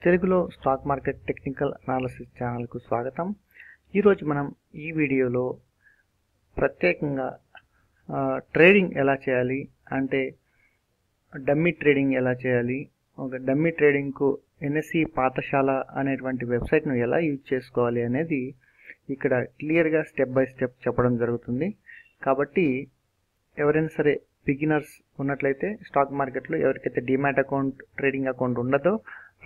తెలుగులో stock market technical analysis ఛానల్కు స్వాగతం. ఈరోజు మనం ఈ వీడియోలో ప్రత్యేకంగా ట్రేడింగ్ ఎలా చేయాలి అంటే డమ్మీ ట్రేడింగ్ ఎలా చేయాలి, ఒక డమ్మీ ట్రేడింగ్కు ఎన్ఎస్సి పాఠశాల అనేటువంటి వెబ్సైట్ను ఎలా యూజ్ చేసుకోవాలి అనేది ఇక్కడ క్లియర్గా స్టెప్ బై స్టెప్ చెప్పడం జరుగుతుంది. కాబట్టి ఎవరైనా సరే బిగినర్స్ ఉన్నట్లయితే స్టాక్ మార్కెట్లో ఎవరికైతే డిమాట్ అకౌంట్, ట్రేడింగ్ అకౌంట్ ఉండదో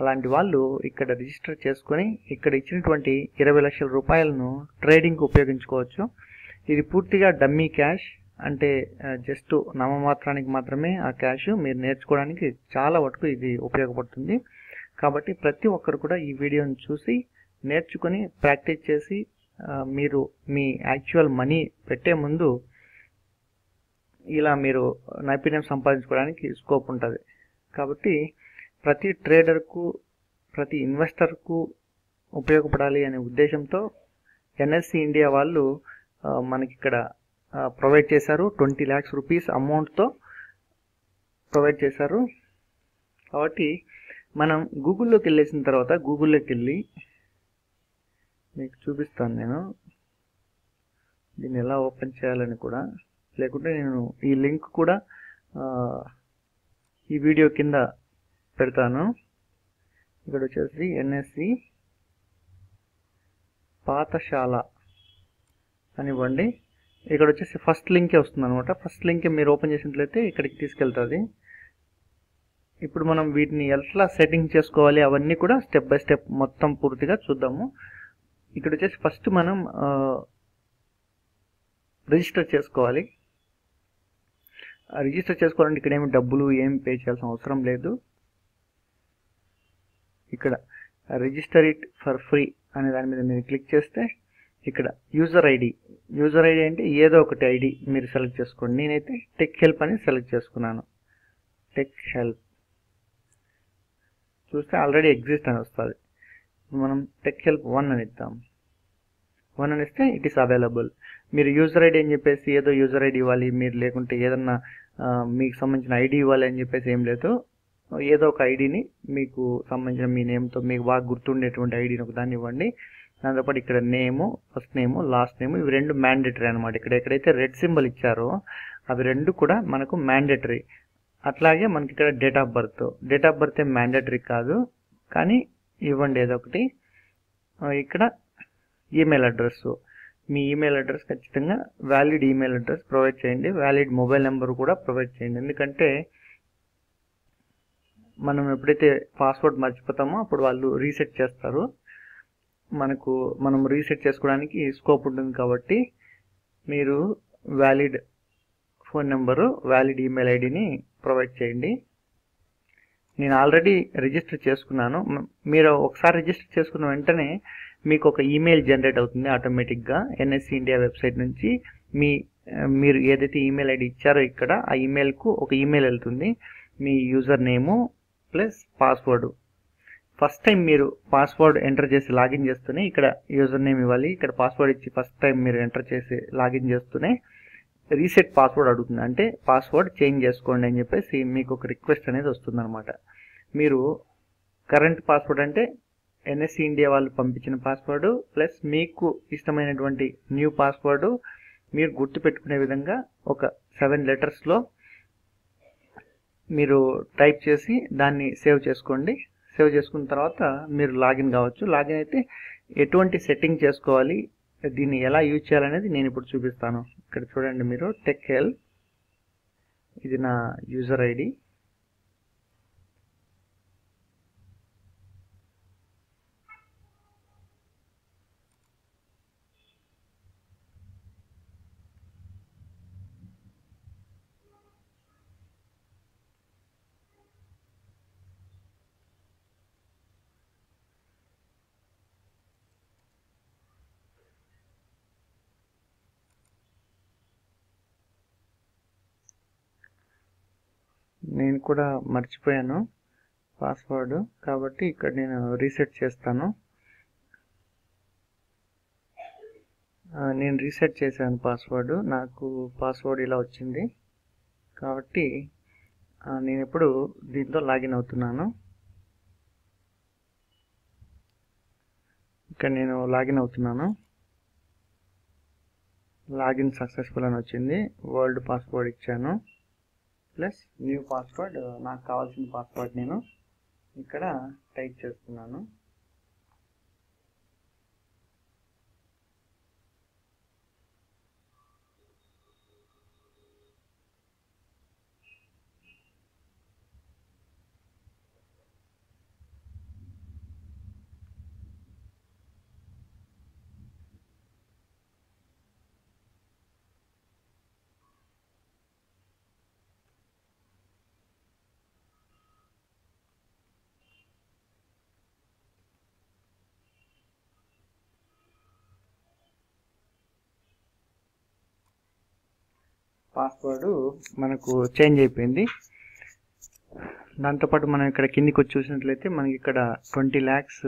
అలాంటి వాళ్ళు ఇక్కడ రిజిస్టర్ చేసుకొని ఇక్కడ ఇచ్చినటువంటి 20 లక్షల రూపాయలను ట్రేడింగ్కి ఉపయోగించుకోవచ్చు. ఇది పూర్తిగా డమ్మీ క్యాష్, అంటే జస్ట్ నామమాత్రానికి మాత్రమే ఆ క్యాష్. మీరు నేర్చుకోవడానికి చాలా వరకు ఇది ఉపయోగపడుతుంది. కాబట్టి ప్రతి ఒక్కరు కూడా ఈ వీడియోని చూసి నేర్చుకొని ప్రాక్టీస్ చేసి మీరు మీ యాక్చువల్ మనీ పెట్టే ముందు ఇలా మీరు నైపుణ్యం సంపాదించుకోవడానికి స్కోప్ ఉంటుంది. కాబట్టి ప్రతి ట్రేడర్కు, ప్రతి ఇన్వెస్టర్కు ఉపయోగపడాలి అనే ఉద్దేశంతో ఎన్ఎస్సి ఇండియా వాళ్ళు మనకి ఇక్కడ ప్రొవైడ్ చేశారు. 20 lakhs రూపీస్ అమౌంట్తో ప్రొవైడ్ చేశారు. కాబట్టి మనం గూగుల్లోకి వెళ్ళేసిన తర్వాత గూగుల్లోకి వెళ్ళి మీకు చూపిస్తాను నేను దీన్ని ఎలా ఓపెన్ చేయాలని కూడా. లేకుంటే నేను ఈ లింక్ కూడా ఈ వీడియో కింద పెడతాను. ఇక్కడ వచ్చేసి ఎన్ఎస్సి పాఠశాల అనివ్వండి. ఇక్కడ వచ్చేసి ఫస్ట్ లింకే వస్తుంది అనమాట. ఫస్ట్ లింక్ మీరు ఓపెన్ చేసినట్లయితే ఇక్కడికి తీసుకెళ్తుంది. ఇప్పుడు మనం వీటిని ఎట్లా సెట్టింగ్ చేసుకోవాలి అవన్నీ కూడా స్టెప్ బై స్టెప్ మొత్తం పూర్తిగా చూద్దాము. ఇక్కడ వచ్చేసి ఫస్ట్ మనం రిజిస్టర్ చేసుకోవాలి. రిజిస్టర్ చేసుకోవాలంటే ఇక్కడ ఏమి డబ్బులు ఏమి పే చేయాల్సిన అవసరం లేదు. ఇక్కడ రిజిస్టర్ ఇట్ ఫర్ ఫ్రీ అనే దాని మీద మీరు క్లిక్ చేస్తే ఇక్కడ యూజర్ ఐడి అంటే ఏదో ఒకటి ఐడి మీరు సెలెక్ట్ చేసుకోండి. నేనైతే టెక్ హెల్ప్ అని సెలెక్ట్ చేసుకున్నాను. టెక్ హెల్ప్ చూస్తే ఆల్రెడీ ఎగ్జిస్ట్ అని వస్తుంది. మనం టెక్ హెల్ప్ 1 అని ఇద్దాం. 1 అని ఇస్తే ఇట్ ఈస్ అవైలబుల్. మీరు యూజర్ ఐడి అని చెప్పేసి ఏదో యూజర్ ఐడి ఇవ్వాలి, మీరు లేకుంటే ఏదన్నా మీకు సంబంధించిన ఐడి ఇవ్వాలి అని చెప్పేసి ఏం లేదు. ఏదో ఒక ఐడిని మీకు సంబంధించిన మీ నేమ్తో మీకు బాగా గుర్తుండేటువంటి ఐడిని ఒక దాన్ని ఇవ్వండి. దాంతోపాటు ఇక్కడ నేము, ఫస్ట్ నేము, లాస్ట్ నేము, ఇవి రెండు మ్యాండేటరీ అనమాట. ఇక్కడ ఎక్కడైతే రెడ్ సింబల్ ఇచ్చారో అవి రెండు కూడా మనకు మ్యాండేటరీ. అట్లాగే మనకి ఇక్కడ డేట్ ఆఫ్ బర్త్ ఏం మ్యాండేటరీ కాదు, కానీ ఇవ్వండి ఏదో ఒకటి. ఇక్కడ ఈమెయిల్ అడ్రస్, మీ ఈమెయిల్ అడ్రస్ ఖచ్చితంగా వ్యాలిడ్ ఈమెయిల్ అడ్రస్ ప్రొవైడ్ చేయండి. వ్యాలిడ్ మొబైల్ నెంబర్ కూడా ప్రొవైడ్ చేయండి. ఎందుకంటే మనం ఎప్పుడైతే పాస్వర్డ్ మర్చిపోతామో అప్పుడు వాళ్ళు రీసెట్ చేస్తారు. మనం రీసెట్ చేసుకోవడానికి స్కోప్ ఉంటుంది. కాబట్టి మీరు valid phone number, valid email ఐడిని ప్రొవైడ్ చేయండి. నేను ఆల్రెడీ రిజిస్టర్ చేసుకున్నాను. మీరు ఒకసారి రిజిస్టర్ చేసుకున్న వెంటనే మీకు ఒక ఈమెయిల్ జనరేట్ అవుతుంది ఆటోమేటిక్గా ఎన్ఎస్సి ఇండియా వెబ్సైట్ నుంచి. మీరు ఏదైతే ఈమెయిల్ ఐడి ఇచ్చారో ఇక్కడ ఆ ఈమెయిల్కు ఒక ఈమెయిల్ వెళ్తుంది. మీ user name plus password. First time మీరు పాస్వర్డ్ ఎంటర్ చేసి లాగిన్ చేస్తూనే ఇక్కడ యూజర్ నేమ్ ఇవ్వాలి. ఇక్కడ పాస్వర్డ్ ఇచ్చి ఫస్ట్ టైం మీరు ఎంటర్ చేసి లాగిన్ చేస్తూనే రీసెట్ పాస్వర్డ్ అడుగుతుంది. అంటే పాస్వర్డ్ చేంజ్ చేసుకోండి అని చెప్పేసి మీకు ఒక రిక్వెస్ట్ అనేది వస్తుంది అనమాట. మీరు కరెంట్ పాస్వర్డ్ అంటే ఎన్ఎస్సి ఇండియా వాళ్ళు పంపించిన పాస్వర్డ్ ప్లస్ మీకు ఇష్టమైనటువంటి న్యూ పాస్వర్డ్ మీరు గుర్తుపెట్టుకునే విధంగా ఒక 7 లెటర్స్లో మీరు టైప్ చేసి దాన్ని సేవ్ చేసుకోండి. సేవ్ చేసుకున్న తర్వాత మీరు లాగిన్ కావచ్చు. లాగిన్ అయితే ఎటువంటి సెట్టింగ్ చేసుకోవాలి, దీన్ని ఎలా యూజ్ చేయాలనేది నేను ఇప్పుడు చూపిస్తాను. ఇక్కడ చూడండి మీరు టెక్ హెల్ప్, ఇది నా యూజర్ ఐడి. నేను కూడా మర్చిపోయాను పాస్వర్డ్, కాబట్టి ఇక్కడ నేను రీసెట్ చేస్తాను. నేను రీసెట్ చేశాను పాస్వర్డ్. నాకు పాస్వర్డ్ ఇలా వచ్చింది. కాబట్టి నేను ఇప్పుడు దీంతో లాగిన్ అవుతున్నాను. ఇక్కడ నేను లాగిన్ అవుతున్నాను. లాగిన్ సక్సెస్ఫుల్ అని వచ్చింది. వరల్డ్ పాస్వర్డ్ ఇచ్చాను ప్లస్ న్యూ పాస్వర్డ్. నాకు కావాల్సిన పాస్వర్డ్ నేను ఇక్కడ టైప్ చేస్తున్నాను. పాస్వర్డ్ మనకు చేంజ్ అయిపోయింది. దాంతోపాటు మనం ఇక్కడ కిందికి వచ్చి చూసినట్లయితే మనకి ఇక్కడ 20 lakhs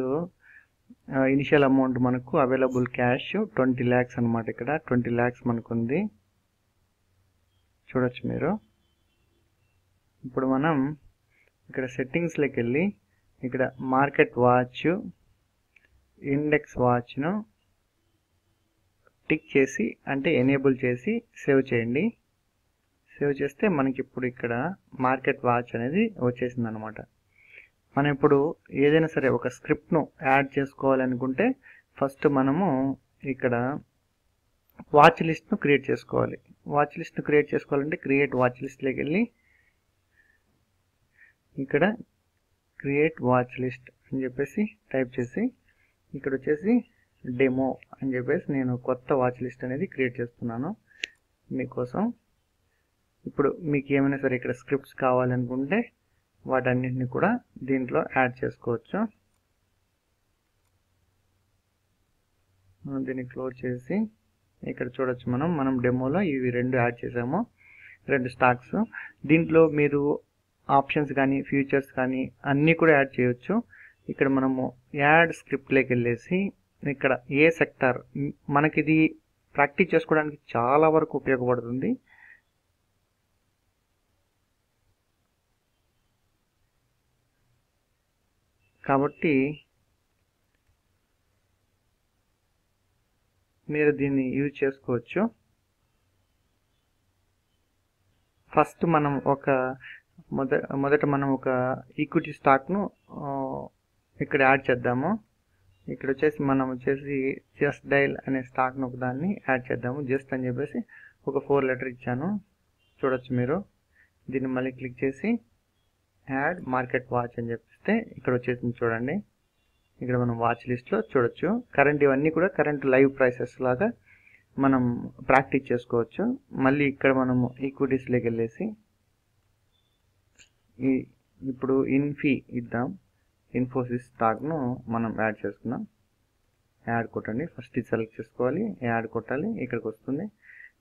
ఇనిషియల్ అమౌంట్ మనకు అవైలబుల్ క్యాష్ 20 lakhs అనమాట. ఇక్కడ 20 lakhs మనకు ఉంది, చూడొచ్చు మీరు. ఇప్పుడు మనం ఇక్కడ సెట్టింగ్స్లోకి వెళ్ళి ఇక్కడ మార్కెట్ వాచ్, ఇండెక్స్ వాచ్ను టిక్ చేసి అంటే ఎనేబుల్ చేసి సేవ్ చేయండి. సేవ్ చేస్తే మనకి ఇప్పుడు ఇక్కడ మార్కెట్ వాచ్ అనేది వచ్చేసింది అనమాట. మనం ఇప్పుడు ఏదైనా సరే ఒక స్క్రిప్ట్ను యాడ్ చేసుకోవాలనుకుంటే ఫస్ట్ మనము ఇక్కడ వాచ్ లిస్ట్ను క్రియేట్ చేసుకోవాలి. వాచ్ లిస్ట్ను క్రియేట్ చేసుకోవాలంటే క్రియేట్ వాచ్ లిస్ట్లోకి వెళ్ళి ఇక్కడ క్రియేట్ వాచ్ లిస్ట్ అని చెప్పేసి టైప్ చేసి ఇక్కడ వచ్చేసి డెమో అని చెప్పేసి నేను కొత్త వాచ్ లిస్ట్ అనేది క్రియేట్ చేస్తున్నాను మీకోసం. ఇప్పుడు మీకు ఏమైనా సరే ఇక్కడ స్క్రిప్ట్స్ కావాలనుకుంటే వాటన్నిటిని కూడా దీంట్లో యాడ్ చేసుకోవచ్చు. దీన్ని క్లోజ్ చేసి ఇక్కడ చూడొచ్చు మనం డెమోలో ఇవి 2 యాడ్ చేసాము, 2 స్టాక్స్. దీంట్లో మీరు ఆప్షన్స్ కానీ ఫ్యూచర్స్ కానీ అన్నీ కూడా యాడ్ చేయొచ్చు. ఇక్కడ మనము యాడ్ స్క్రిప్ట్లోకి వెళ్ళేసి ఇక్కడ ఏ సెక్టార్ మనకిది ప్రాక్టీస్ చేసుకోవడానికి చాలా వరకు ఉపయోగపడుతుంది. కాబట్టి మీరు దీన్ని యూజ్ చేసుకోవచ్చు. ఫస్ట్ మనం మొదట మనం ఒక ఈక్విటీ స్టాక్ను ఇక్కడ యాడ్ చేద్దాము. ఇక్కడ వచ్చేసి మనం జస్ట్ డైల్ అనే స్టాక్ను ఒక దాన్ని యాడ్ చేద్దాము. జస్ట్ అని చెప్పేసి ఒక 4 letter ఇచ్చాను, చూడొచ్చు మీరు. దీన్ని మళ్ళీ క్లిక్ చేసి యాడ్ మార్కెట్ వాచ్ అని చెప్పిస్తే ఇక్కడ వచ్చేసింది చూడండి. ఇక్కడ మనం వాచ్ లిస్ట్లో చూడొచ్చు. కరెంట్ ఇవన్నీ కూడా కరెంట్ లైవ్ ప్రైసెస్ లాగా మనం ప్రాక్టీస్ చేసుకోవచ్చు. మళ్ళీ ఇక్కడ మనము ఈక్విటీస్లోకి వెళ్ళేసి ఇప్పుడు ఇన్ఫీ ఇద్దాం. ఇన్ఫోసిస్ స్టాక్ను మనం యాడ్ చేసుకున్నాం. యాడ్ కొట్టండి. ఫస్ట్ ఇది సెలెక్ట్ చేసుకోవాలి, యాడ్ కొట్టాలి, ఇక్కడికి వస్తుంది.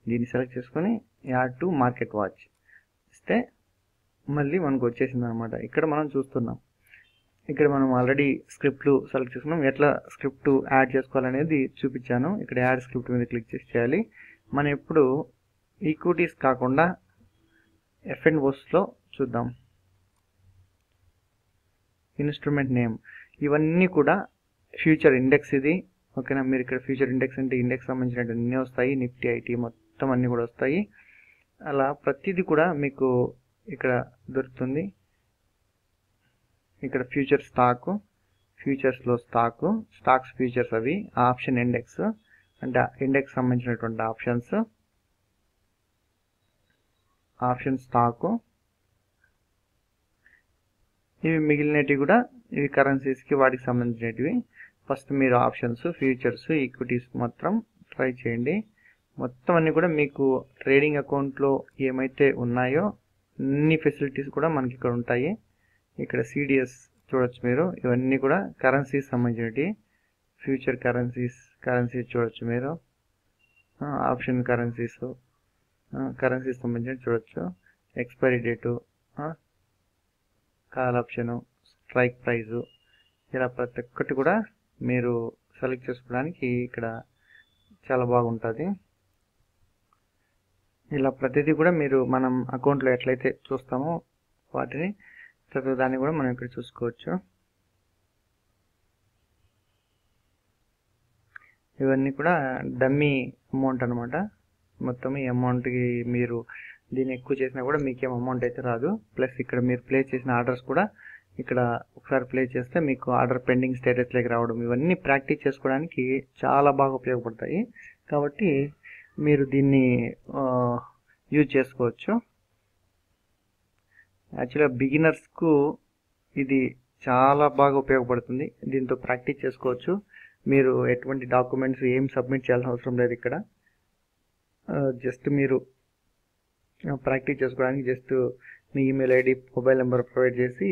దీన్ని సెలెక్ట్ చేసుకొని యాడ్ టు మార్కెట్ వాచ్ ఇస్తే మళ్ళీ మనకు వచ్చేసింది అనమాట. ఇక్కడ మనం చూస్తున్నాం, ఇక్కడ మనం ఆల్రెడీ స్క్రిప్ట్లు సెలెక్ట్ చేసుకున్నాం. ఎట్లా స్క్రిప్ట్ యాడ్ చేసుకోవాలనేది చూపించాను. ఇక్కడ యాడ్ స్క్రిప్ట్ మీద క్లిక్ చేసి చేయాలి. మనం ఇప్పుడు ఈక్విటీస్ కాకుండా F&Oస్లో చూద్దాం. ఇన్స్ట్రుమెంట్ నేమ్ ఇవన్నీ కూడా ఫ్యూచర్ ఇండెక్స్ ఇది, ఓకేనా. మీరు ఇక్కడ ఫ్యూచర్ ఇండెక్స్ అంటే ఇండెక్స్ సంబంధించినట్టు అన్నీ వస్తాయి, నిఫ్టీ ఐటీ మొత్తం అన్నీ కూడా వస్తాయి. అలా ప్రతిదీ కూడా మీకు ఇక్కడ దొరుకుతుంది. ఇక్కడ ఫ్యూచర్ స్టాకు, ఫ్యూచర్స్లో స్టాక్స్ ఫ్యూచర్స్ అవి, ఆప్షన్ ఇండెక్స్ అంటే ఇండెక్స్ సంబంధించినటువంటి ఆప్షన్ స్టాకు, ఇవి మిగిలినవి కూడా ఇవి కరెన్సీస్కి వాటికి సంబంధించినవి. ఫస్ట్ మీరు ఆప్షన్స్, ఫ్యూచర్స్, ఈక్విటీస్ మొత్తం ట్రై చేయండి. మొత్తం అన్నీ కూడా మీకు ట్రేడింగ్ అకౌంట్లో ఏమైతే ఉన్నాయో అన్ని ఫెసిలిటీస్ కూడా మనకి ఇక్కడ ఉంటాయి. ఇక్కడ సిడిఎస్ చూడొచ్చు మీరు, ఇవన్నీ కూడా కరెన్సీస్ సంబంధించినవి. ఫ్యూచర్ కరెన్సీస్ చూడొచ్చు మీరు, ఆప్షన్ కరెన్సీస్ సంబంధించినవి చూడొచ్చు. Expiry date, call option, strike price, ఇలా ప్రతి ఒక్కటి కూడా మీరు సెలెక్ట్ చేసుకోవడానికి ఇక్కడ చాలా బాగుంటుంది. ఇలా ప్రతిదీ కూడా మీరు మనం అకౌంట్లో ఎట్లయితే చూస్తామో వాటిని ప్రతి దాన్ని కూడా మనం ఇక్కడ చూసుకోవచ్చు. ఇవన్నీ కూడా డమ్మీ అమౌంట్ అనమాట. మొత్తం ఈ అమౌంట్కి మీరు దీన్ని ఎక్కువ చేసినా కూడా మీకేం అమౌంట్ అయితే రాదు. ప్లస్ ఇక్కడ మీరు ప్లేస్ చేసిన ఆర్డర్స్ కూడా ఇక్కడ ఒకసారి ప్లే చేస్తే మీకు ఆర్డర్ పెండింగ్ స్టేటస్లోకి రావడం, ఇవన్నీ ప్రాక్టీస్ చేసుకోవడానికి చాలా బాగా ఉపయోగపడతాయి. కాబట్టి మీరు దీన్ని యూజ్ చేసుకోవచ్చు. యాక్చువల్గా బిగినర్స్కు ఇది చాలా బాగా ఉపయోగపడుతుంది. దీంతో ప్రాక్టీస్ చేసుకోవచ్చు. మీరు ఎటువంటి డాక్యుమెంట్స్ ఏం సబ్మిట్ చేయాల్సిన అవసరం లేదు. ఇక్కడ జస్ట్ మీరు ప్రాక్టీస్ చేసుకోవడానికి జస్ట్ మీ email ID, mobile number provide చేసి,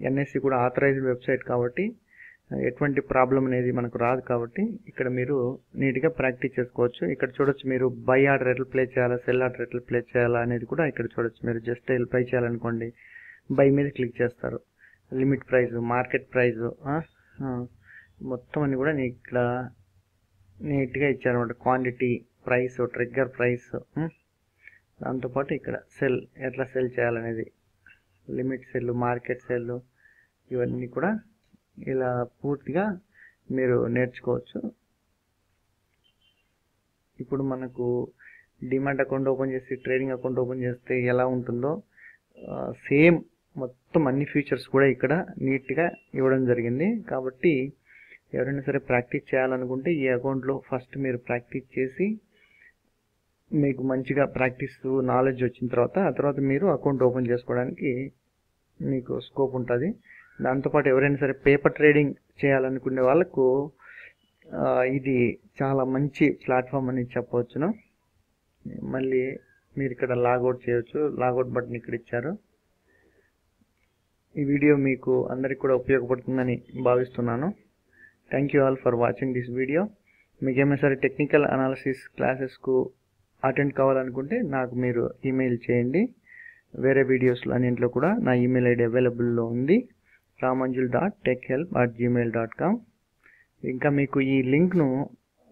ఎన్ఎస్సి కూడా ఆథరైజ్డ్ వెబ్సైట్ కాబట్టి ఎటువంటి ప్రాబ్లం అనేది మనకు రాదు. కాబట్టి ఇక్కడ మీరు నీట్గా ప్రాక్టీస్ చేసుకోవచ్చు. ఇక్కడ చూడొచ్చు మీరు బై ఆర్డర్ ఎట్లా ప్లే చేయాలా, సెల్ ఆర్డర్ ఎట్లా ప్లే చేయాలా అనేది కూడా ఇక్కడ చూడొచ్చు. మీరు జస్ట్ బై చేయాలనుకోండి, బై మీద క్లిక్ చేస్తారు. లిమిట్ ప్రైస్, మార్కెట్ ప్రైస్ మొత్తం అన్ని కూడా ఇక్కడ నీట్గా ఇచ్చారన్నమాట. క్వాంటిటీ, ప్రైస్, ట్రిగ్గర్ ప్రైస్, దాంతోపాటు ఇక్కడ సెల్ ఎట్లా సెల్ చేయాలనేది, లిమిట్ సెల్, మార్కెట్ సెల్, ఇవన్నీ కూడా ఇలా పూర్తిగా మీరు నేర్చుకోవచ్చు. ఇప్పుడు మనకు డిమాట్ అకౌంట్ ఓపెన్ చేసి ట్రేడింగ్ అకౌంట్ ఓపెన్ చేస్తే ఎలా ఉంటుందో సేమ్ మొత్తం అన్ని ఫీచర్స్ కూడా ఇక్కడ నీట్గా ఇవ్వడం జరిగింది. కాబట్టి ఎవరైనా సరే ప్రాక్టీస్ చేయాలనుకుంటే ఈ అకౌంట్లో ఫస్ట్ మీరు ప్రాక్టీస్ చేసి మీకు మంచిగా ప్రాక్టీస్ నాలెడ్జ్ వచ్చిన తర్వాత ఆ తర్వాత మీరు అకౌంట్ ఓపెన్ చేసుకోవడానికి మీకు స్కోప్ ఉంటుంది. దాంతోపాటు ఎవరైనా సరే పేపర్ ట్రేడింగ్ చేయాలనుకునే వాళ్ళకు ఇది చాలా మంచి ప్లాట్ఫామ్ అని చెప్పవచ్చును. మళ్ళీ మీరు ఇక్కడ లాగౌట్ చేయవచ్చు. లాగౌట్ బటన్ ఇక్కడ ఇచ్చారు. ఈ వీడియో మీకు అందరికి కూడా ఉపయోగపడుతుందని భావిస్తున్నాను. Thank you all for watching this video. మీకు ఏమైనా సరే టెక్నికల్ అనాలిసిస్ క్లాసెస్కు అటెండ్ కావాలనుకుంటే నాకు మీరు ఈమెయిల్ చేయండి. వేరే వీడియోస్లో అన్నింటిలో కూడా నా ఈమెయిల్ ఐడి అవైలబుల్లో ఉంది, ramanjul.techhelp@gmail.com. ఇంకా మీకు ఈ లింక్ను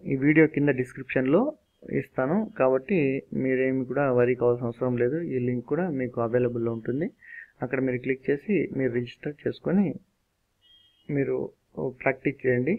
ఈ వీడియో కింద డిస్క్రిప్షన్లో ఇస్తాను. కాబట్టి మీరేమి కూడా వరీ కావాల్సిన అవసరం లేదు. ఈ లింక్ కూడా మీకు అవైలబుల్లో ఉంటుంది. అక్కడ మీరు క్లిక్ చేసి మీరు రిజిస్టర్ చేసుకొని మీరు ప్రాక్టీస్ చేయండి.